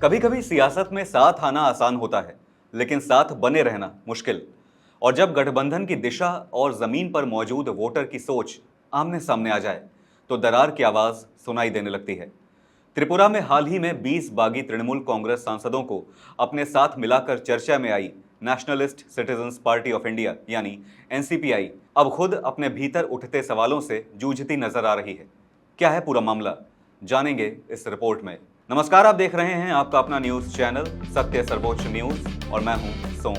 कभी कभी सियासत में साथ आना आसान होता है, लेकिन साथ बने रहना मुश्किल। और जब गठबंधन की दिशा और जमीन पर मौजूद वोटर की सोच आमने सामने आ जाए, तो दरार की आवाज सुनाई देने लगती है। त्रिपुरा में हाल ही में 20 बागी तृणमूल कांग्रेस सांसदों को अपने साथ मिलाकर चर्चा में आई Nationalist Citizens Party of India यानी एनसीपीआई अब खुद अपने भीतर उठते सवालों से जूझती नजर आ रही है। क्या है पूरा मामला, जानेंगे इस रिपोर्ट में। नमस्कार, आप देख रहे हैं आपका अपना न्यूज चैनल सत्य सर्वोच्च न्यूज और मैं हूं सोम।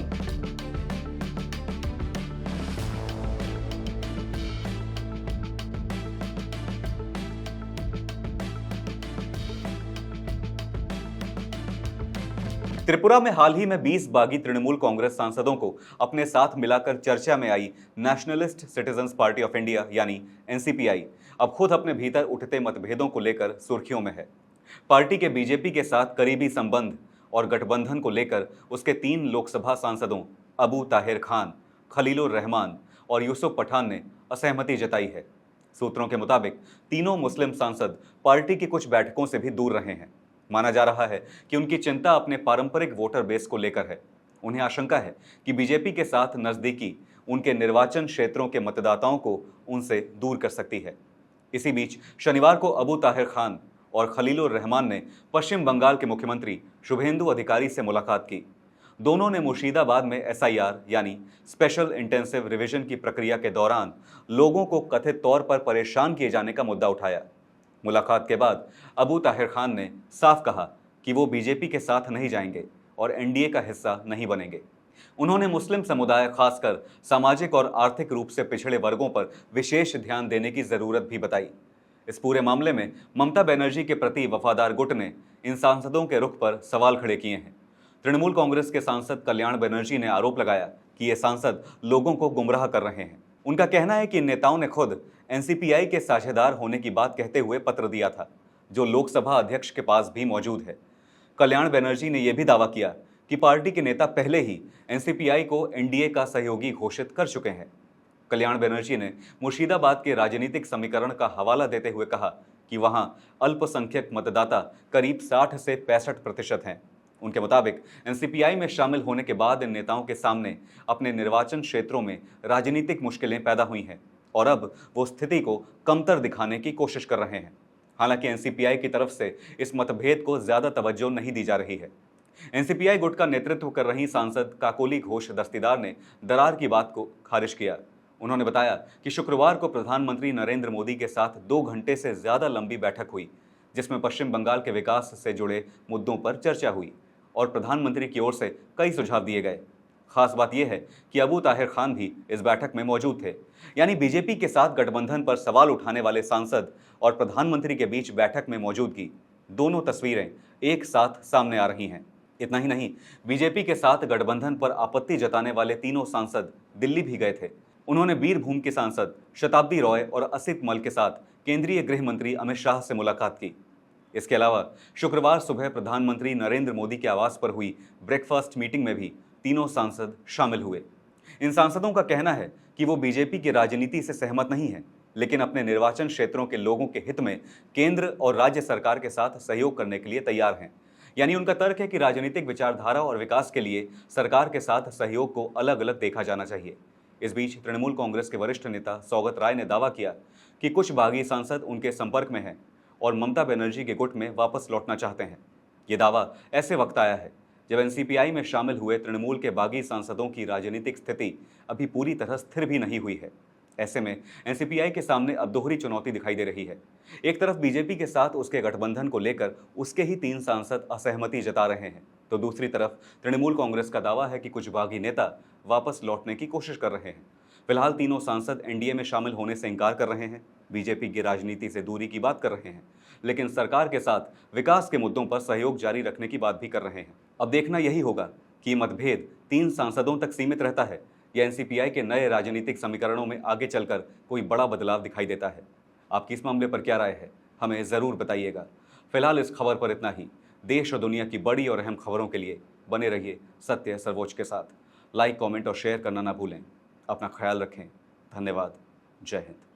त्रिपुरा में हाल ही में 20 बागी तृणमूल कांग्रेस सांसदों को अपने साथ मिलाकर चर्चा में आई Nationalist Citizens Party of India यानी एनसीपीआई अब खुद अपने भीतर उठते मतभेदों को लेकर सुर्खियों में है। पार्टी के बीजेपी के साथ करीबी संबंध और गठबंधन को लेकर उसके 3 लोकसभा सांसदों अबू ताहिर खान, खलीलुर रहमान और यूसुफ पठान ने असहमति जताई है। सूत्रों के मुताबिक तीनों मुस्लिम सांसद पार्टी की कुछ बैठकों से भी दूर रहे हैं। माना जा रहा है कि उनकी चिंता अपने पारंपरिक वोटर बेस को लेकर है। उन्हें आशंका है कि बीजेपी के साथ नजदीकी उनके निर्वाचन क्षेत्रों के मतदाताओं को उनसे दूर कर सकती है। इसी बीच शनिवार को अबू ताहिर खान और खलीलुर रहमान ने पश्चिम बंगाल के मुख्यमंत्री शुभेंदु अधिकारी से मुलाकात की। दोनों ने मुर्शिदाबाद में एसआईआर यानी स्पेशल इंटेंसिव रिवीजन की प्रक्रिया के दौरान लोगों को कथित तौर पर परेशान किए जाने का मुद्दा उठाया। मुलाकात के बाद अबू ताहिर खान ने साफ कहा कि वो बीजेपी के साथ नहीं जाएंगे और एनडीए का हिस्सा नहीं बनेंगे। उन्होंने मुस्लिम समुदाय, खासकर सामाजिक और आर्थिक रूप से पिछड़े वर्गों पर विशेष ध्यान देने की जरूरत भी बताई। इस पूरे मामले में ममता बनर्जी के प्रति वफादार गुट ने इन सांसदों के रुख पर सवाल खड़े किए हैं। तृणमूल कांग्रेस के सांसद कल्याण बनर्जी ने आरोप लगाया कि ये सांसद लोगों को गुमराह कर रहे हैं। उनका कहना है कि इन नेताओं ने खुद एनसीपीआई के साझेदार होने की बात कहते हुए पत्र दिया था, जो लोकसभा अध्यक्ष के पास भी मौजूद है। कल्याण बनर्जी ने यह भी दावा किया कि पार्टी के नेता पहले ही एनसीपीआई को एनडीए का सहयोगी घोषित कर चुके हैं। कल्याण बनर्जी ने मुर्शिदाबाद के राजनीतिक समीकरण का हवाला देते हुए कहा कि वहां अल्पसंख्यक मतदाता करीब 60 से 65% हैं। उनके मुताबिक एनसीपीआई में शामिल होने के बाद इन नेताओं के सामने अपने निर्वाचन क्षेत्रों में राजनीतिक मुश्किलें पैदा हुई हैं और अब वो स्थिति को कमतर दिखाने की कोशिश कर रहे हैं। हालांकि एनसीपीआई की तरफ से इस मतभेद को ज्यादा तवज्जो नहीं दी जा रही है। एनसीपीआई गुट का नेतृत्व कर रही सांसद काकोली घोष दस्तीदार ने दरार की बात को खारिज किया। उन्होंने बताया कि शुक्रवार को प्रधानमंत्री नरेंद्र मोदी के साथ 2 घंटे से ज्यादा लंबी बैठक हुई, जिसमें पश्चिम बंगाल के विकास से जुड़े मुद्दों पर चर्चा हुई और प्रधानमंत्री की ओर से कई सुझाव दिए गए। खास बात यह है कि अबू ताहिर खान भी इस बैठक में मौजूद थे। यानी बीजेपी के साथ गठबंधन पर सवाल उठाने वाले सांसद और प्रधानमंत्री के बीच बैठक में मौजूदगी, दोनों तस्वीरें एक साथ सामने आ रही हैं। इतना ही नहीं, बीजेपी के साथ गठबंधन पर आपत्ति जताने वाले तीनों सांसद दिल्ली भी गए थे। उन्होंने बीरभूम के सांसद शताब्दी रॉय और असित मल के साथ केंद्रीय गृह मंत्री अमित शाह से मुलाकात की। इसके अलावा शुक्रवार सुबह प्रधानमंत्री नरेंद्र मोदी के आवास पर हुई ब्रेकफास्ट मीटिंग में भी तीनों सांसद शामिल हुए। इन सांसदों का कहना है कि वो बीजेपी की राजनीति से सहमत नहीं है, लेकिन अपने निर्वाचन क्षेत्रों के लोगों के हित में केंद्र और राज्य सरकार के साथ सहयोग करने के लिए तैयार हैं। यानी उनका तर्क है कि राजनीतिक विचारधारा और विकास के लिए सरकार के साथ सहयोग को अलग अलग देखा जाना चाहिए। इस बीच तृणमूल कांग्रेस के वरिष्ठ नेता सौगत राय ने दावा किया कि कुछ बागी सांसद उनके संपर्क में हैं और ममता बनर्जी के गुट में वापस लौटना चाहते हैं। ये दावा ऐसे वक्त आया है जब एनसीपीआई में शामिल हुए तृणमूल के बागी सांसदों की राजनीतिक स्थिति अभी पूरी तरह स्थिर भी नहीं हुई है। ऐसे में एनसीपीआई के सामने अब दोहरी चुनौती दिखाई दे रही है। एक तरफ बीजेपी के साथ उसके गठबंधन को लेकर उसके ही 3 सांसद असहमति जता रहे हैं, तो दूसरी तरफ तृणमूल कांग्रेस का दावा है कि कुछ बागी नेता वापस लौटने की कोशिश कर रहे हैं। फिलहाल तीनों सांसद एनडीए में शामिल होने से इनकार कर रहे हैं, बीजेपी की राजनीति से दूरी की बात कर रहे हैं, लेकिन सरकार के साथ विकास के मुद्दों पर सहयोग जारी रखने की बात भी कर रहे हैं। अब देखना यही होगा कि मतभेद 3 सांसदों तक सीमित रहता है या एनसीपीआई के नए राजनीतिक समीकरणों में आगे चलकर कोई बड़ा बदलाव दिखाई देता है। आपकी इस मामले पर क्या राय है, हमें ज़रूर बताइएगा। फिलहाल इस खबर पर इतना ही। देश और दुनिया की बड़ी और अहम खबरों के लिए बने रहिए सत्य सर्वोच्च के साथ। लाइक, कमेंट और शेयर करना ना भूलें। अपना ख्याल रखें। धन्यवाद। जय हिंद।